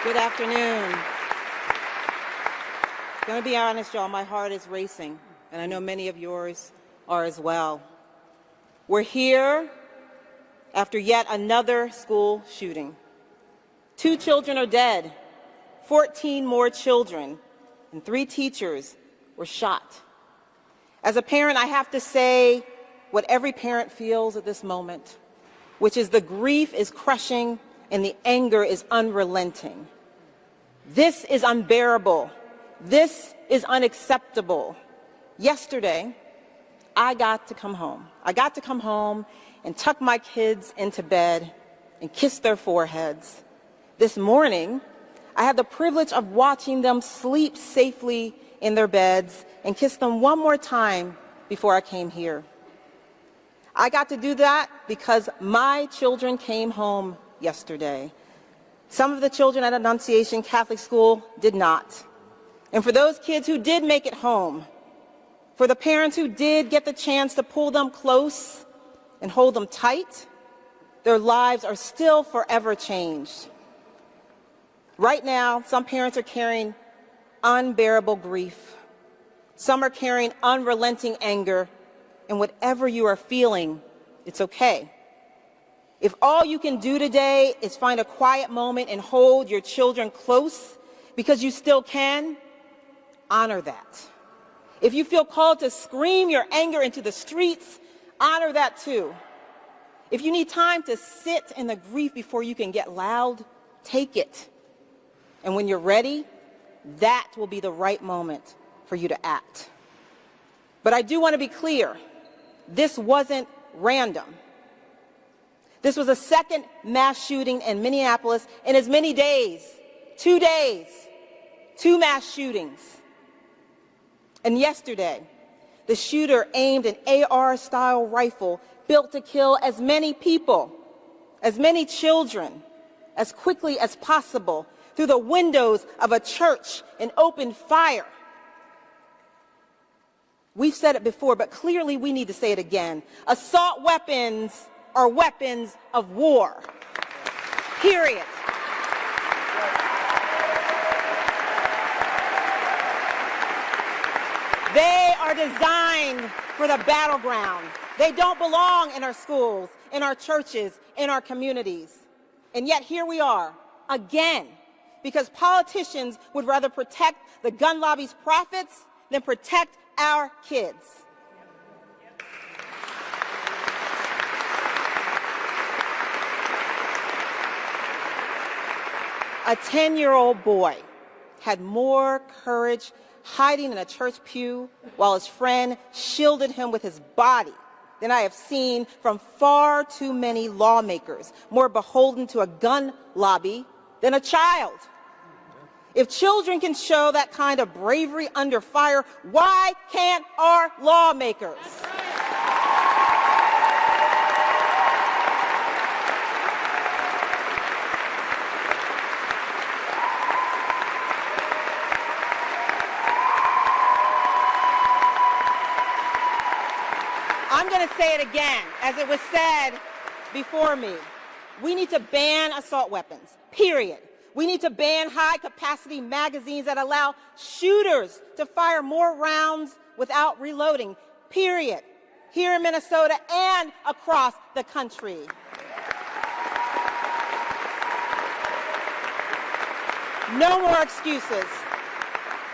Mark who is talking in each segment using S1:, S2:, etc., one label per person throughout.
S1: Good afternoon. I'm going to be honest, y'all, my heart is racing, and I know many of yours are as well. We're here after yet another school shooting. 2 children are dead, 14 more children, and 3 teachers were shot. As a parent, I have to say what every parent feels at this moment, which is the grief is crushing and the anger is unrelenting. This is unbearable. This is unacceptable. Yesterday, I got to come home. I got to come home and tuck my kids into bed and kiss their foreheads. This morning, I had the privilege of watching them sleep safely in their beds and kiss them one more time before I came here. I got to do that because my children came home yesterday. Some of the children at Annunciation Catholic School did not. And for those kids who did make it home, for the parents who did get the chance to pull them close and hold them tight, their lives are still forever changed. Right now, some parents are carrying unbearable grief. Some are carrying unrelenting anger. And whatever you are feeling, it's okay. If all you can do today is find a quiet moment and hold your children close because you still can, honor that. If you feel called to scream your anger into the streets, honor that too. If you need time to sit in the grief before you can get loud, take it. And when you're ready, that will be the right moment for you to act. But I do want to be clear, this wasn't random. This was a second mass shooting in Minneapolis in as many days. 2 days, 2 mass shootings. And yesterday, the shooter aimed an AR-style rifle built to kill as many people, as many children, as quickly as possible through the windows of a church and opened fire. We've said it before, but clearly we need to say it again. Assault weapons are weapons of war. Period. They are designed for the battleground. They don't belong in our schools, in our churches, in our communities. And yet here we are, again, because politicians would rather protect the gun lobby's profits than protect our kids. A 10-year-old boy had more courage hiding in a church pew while his friend shielded him with his body than I have seen from far too many lawmakers more beholden to a gun lobby than a child. If children can show that kind of bravery under fire, why can't our lawmakers? I'm going to say it again, as it was said before me. We need to ban assault weapons, period. We need to ban high-capacity magazines that allow shooters to fire more rounds without reloading, period, here in Minnesota and across the country. No more excuses.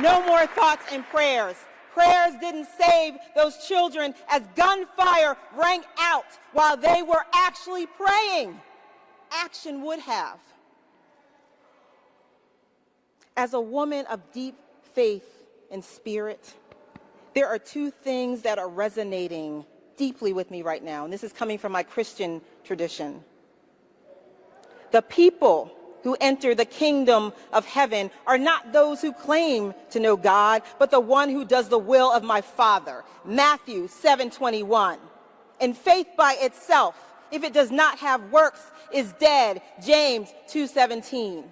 S1: No more thoughts and prayers. Prayers didn't save those children as gunfire rang out while they were actually praying. Action would have. As a woman of deep faith and spirit, there are 2 things that are resonating deeply with me right now, and this is coming from my Christian tradition. The people who enter the kingdom of heaven are not those who claim to know God, but the one who does the will of my Father. Matthew 7:21. And faith by itself, if it does not have works, is dead. James 2:17.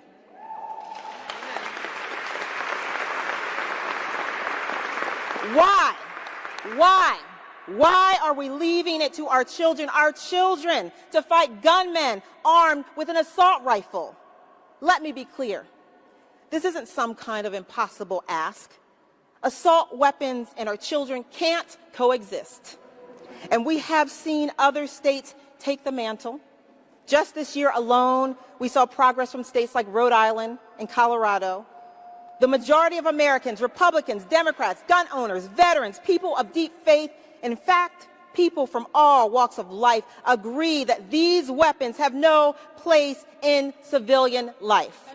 S1: Why? Why are we leaving it to our children to fight gunmen armed with an assault rifle? Let me be clear. This isn't some kind of impossible ask. Assault weapons and our children can't coexist. And we have seen other states take the mantle. Just this year alone, we saw progress from states like Rhode Island and Colorado. The majority of Americans, Republicans, Democrats, gun owners, veterans, people of deep faith, in fact, people from all walks of life agree that these weapons have no place in civilian life.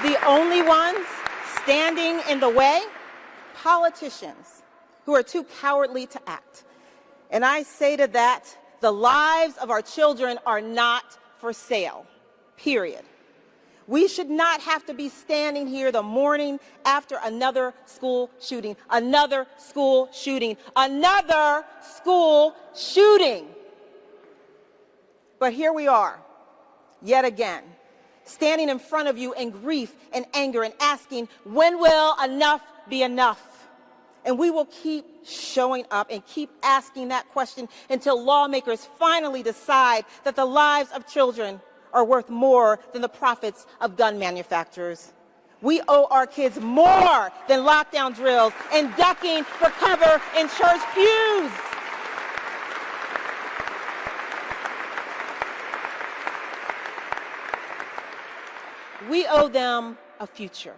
S1: The only ones standing in the way? Politicians who are too cowardly to act. And I say to that, the lives of our children are not for sale, period. We should not have to be standing here the morning after another school shooting, another school shooting, another school shooting. But here we are, yet again, standing in front of you in grief and anger and asking, when will enough be enough? And we will keep showing up and keep asking that question until lawmakers finally decide that the lives of children are worth more than the profits of gun manufacturers. We owe our kids more than lockdown drills and ducking for cover in church pews. We owe them a future.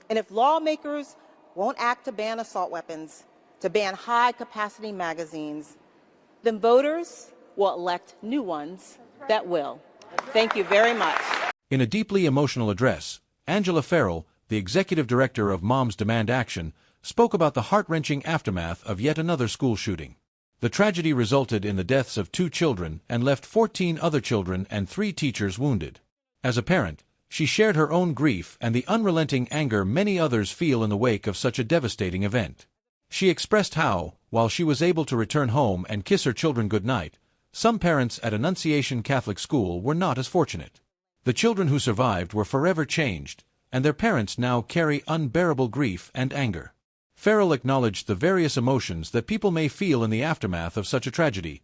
S1: And if lawmakers won't act to ban assault weapons, to ban high-capacity magazines, then voters will elect new ones that will. Thank you very much.
S2: In a deeply emotional address, Angela Ferrell, the executive director of Moms Demand Action, spoke about the heart-wrenching aftermath of yet another school shooting. The tragedy resulted in the deaths of 2 children and left 14 other children and 3 teachers wounded. As a parent, she shared her own grief and the unrelenting anger many others feel in the wake of such a devastating event. She expressed how, while she was able to return home and kiss her children goodnight, some parents at Annunciation Catholic School were not as fortunate. The children who survived were forever changed, and their parents now carry unbearable grief and anger. Ferrell acknowledged the various emotions that people may feel in the aftermath of such a tragedy: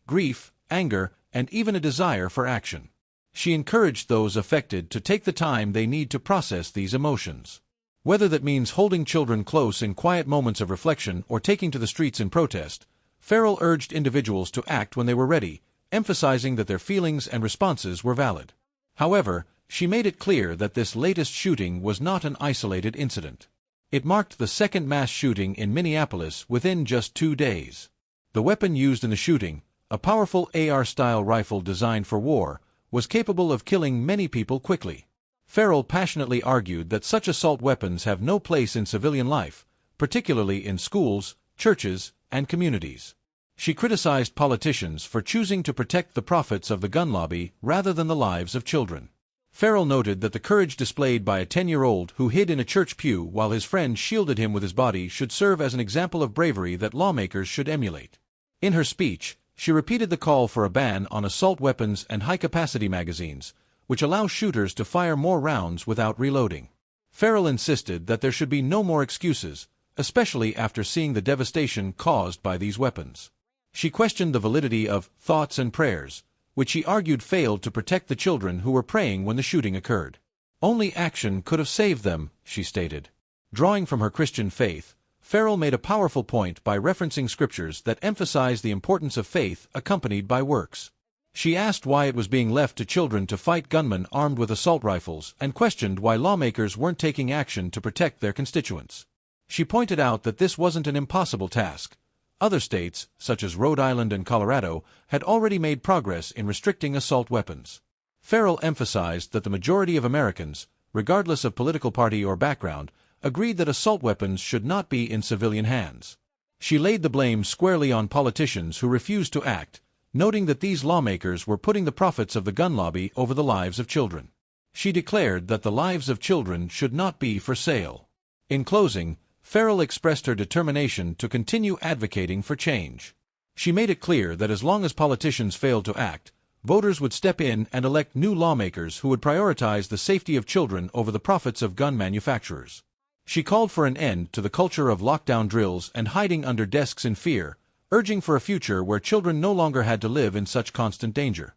S2: grief, anger, and even a desire for action. She encouraged those affected to take the time they need to process these emotions. Whether that means holding children close in quiet moments of reflection or taking to the streets in protest, Ferrell urged individuals to act when they were ready, emphasizing that their feelings and responses were valid. However, she made it clear that this latest shooting was not an isolated incident. It marked the second mass shooting in Minneapolis within just 2 days. The weapon used in the shooting, a powerful AR-style rifle designed for war, was capable of killing many people quickly. Ferrell passionately argued that such assault weapons have no place in civilian life, particularly in schools, churches, and communities. She criticized politicians for choosing to protect the profits of the gun lobby rather than the lives of children. Ferrell noted that the courage displayed by a 10-year-old who hid in a church pew while his friend shielded him with his body should serve as an example of bravery that lawmakers should emulate. In her speech, she repeated the call for a ban on assault weapons and high-capacity magazines, which allow shooters to fire more rounds without reloading. Ferrell insisted that there should be no more excuses, especially after seeing the devastation caused by these weapons. She questioned the validity of thoughts and prayers, which she argued failed to protect the children who were praying when the shooting occurred. Only action could have saved them, she stated. Drawing from her Christian faith, Ferrell made a powerful point by referencing scriptures that emphasize the importance of faith accompanied by works. She asked why it was being left to children to fight gunmen armed with assault rifles and questioned why lawmakers weren't taking action to protect their constituents. She pointed out that this wasn't an impossible task. Other states, such as Rhode Island and Colorado, had already made progress in restricting assault weapons. Ferrell emphasized that the majority of Americans, regardless of political party or background, agreed that assault weapons should not be in civilian hands. She laid the blame squarely on politicians who refused to act, noting that these lawmakers were putting the profits of the gun lobby over the lives of children. She declared that the lives of children should not be for sale. In closing, Ferrell expressed her determination to continue advocating for change. She made it clear that as long as politicians failed to act, voters would step in and elect new lawmakers who would prioritize the safety of children over the profits of gun manufacturers. She called for an end to the culture of lockdown drills and hiding under desks in fear, urging for a future where children no longer had to live in such constant danger.